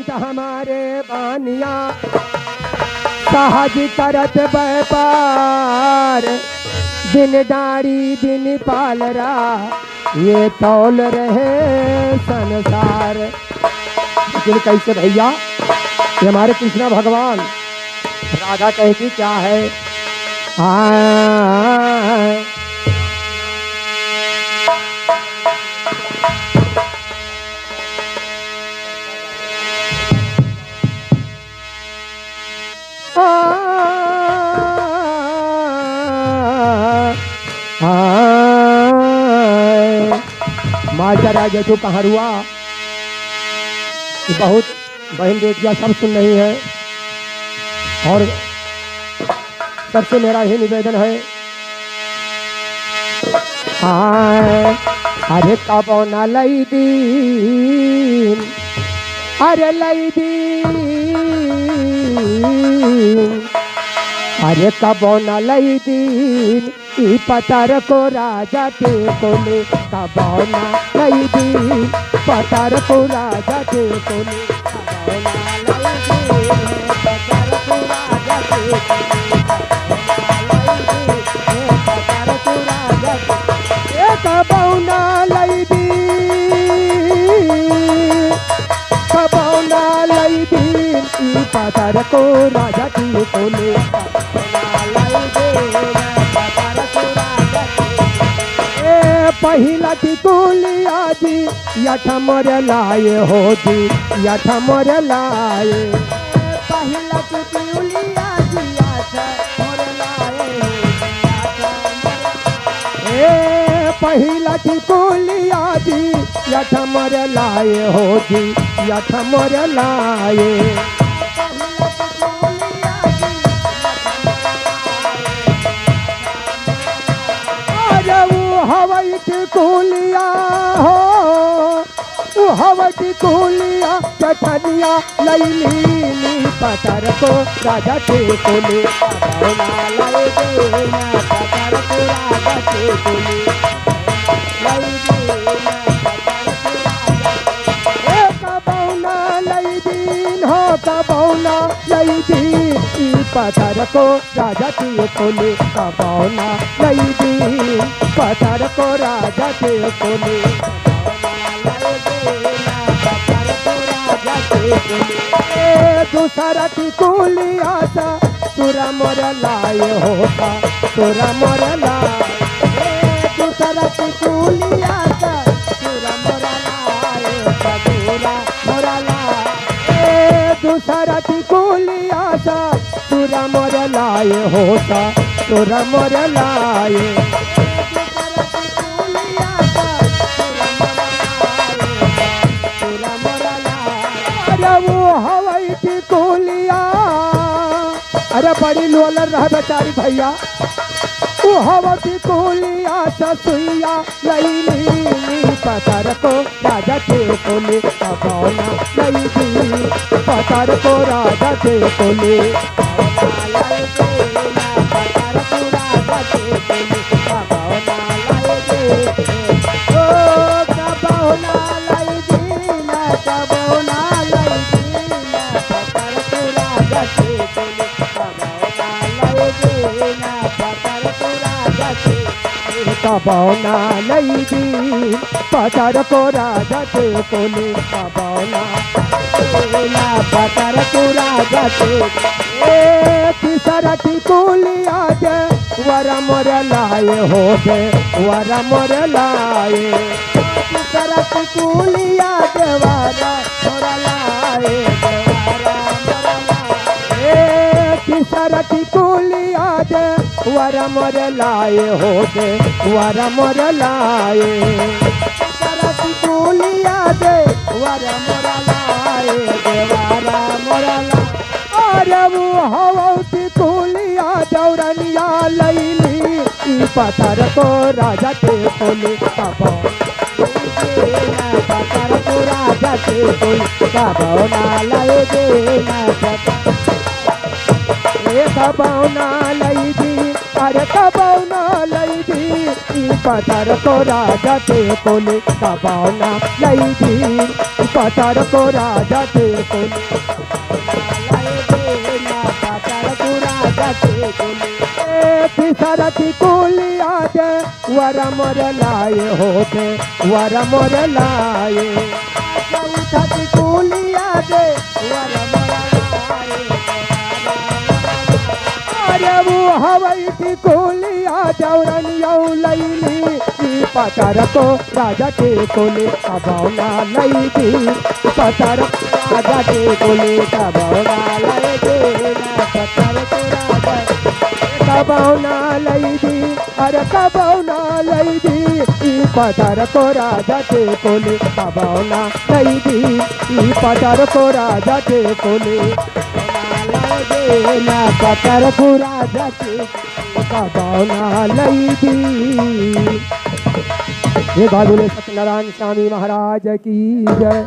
करत हमारे बानिया सहज करत व्यापार दिन डाड़ी दिन पालरा ये तौल रहे संसार। लेकिन कैसे भैया, ये हमारे कृष्ण भगवान, राधा कहेगी क्या है, मास्टर राजा जो कहाँ हुआ, बहुत बहन बेटियां सब सुन रही है और सबसे मेरा यही निवेदन है, अरे कब न लई दीन, अरे लई दीन, अरे कब न लई दीन ई पतर को राजा के कोले, कब न लई दीन पतर को राजा के कोले, कब न लई दीन, कब न लई दीन ई पतर को राजा के कोले, पहिला टिकुलिया जी यठ मोर लाए हो जी, यठ मोर लाए, पहिला टिकुलिया जी यठ मोर लाए, पहिला टिकुलिया जी यठ मोर लाए हो जी, यठ मोर लाए, हवाई टिकुलिया हो, हवाई टिकुलिया चठनिया लैली पतर को राजा के कोले, पतर को राजा के कोले, कबौना लई दीन हो, कबौना लई दीन पतर को राजा के कोले, कबौना लई दीन पतर को राजा के कोले, दूसरा टिकुलिया सा तुरा मोर लाए होता, तुरा मोर लाए, दूसरा टिकुलिया सा तुरा मोर लाए, तुरा मोर लाए, दूसरा टिकुलिया सा तुरा मोर लाए होता, तुरा मोर लाए, हवाई टिकुलिया, अरे बड़ी लोलर रह बेचारी भैया, वो हवा टिकुलिया ससुइया लैली पतर को राजा के कोले, कबौना लई दी पतर को राजा के कोले, पतर को राजा के कोले, कबौना लई दी, ओ कबौना लई दी ना, कबौना लई दी ना, पतर को राजा के कोले, कबौना लई दी ना, पतर को राजा के, कबौना लई दी पतर को राजा के कोले, कबौना पतर को राजा के, तीसरा टिकुलिया दे वर मोर लाए हो दे, वर मोर लाए, तीसरा टिकुलिया दे वर मोर लाए, तीसरा टिकुलिया दे वर मोर लाए हो दे, वर मोर लाए, तीसरा टिकुलिया दे वर मोर लाए, वर मोर लाए, अरे वो हवा टिकुलिया दौरनिया लैली पतर को राजा के कोले, पतर को राजा के कोले, कबौना लई देना, कबौना लई दी, अरे कबौना लई दी पतर को राजा के कोले, कबौना लई दी पतर को राजा के कोले पतर को राजा के कोले सरथी कुलिया दे वर मोर लाए होते वर मोर लाए सरथी कुलिया दे वर मोर लाए अरे वो हवाई की कुलिया जौरन यौ लैली पतर को राजा के कोले कबौना लई दी पतर राजा के कोले कबौना लई दे पतर को राजा कबौना लई दी अरे कबौना लई दी पतर को राजा के कोले कबौना लई दी पतर को राजा के कोले ना पतर को राजा के कबौना लई दी। ये बाबुले सत्यनारायण स्वामी महाराज की जय।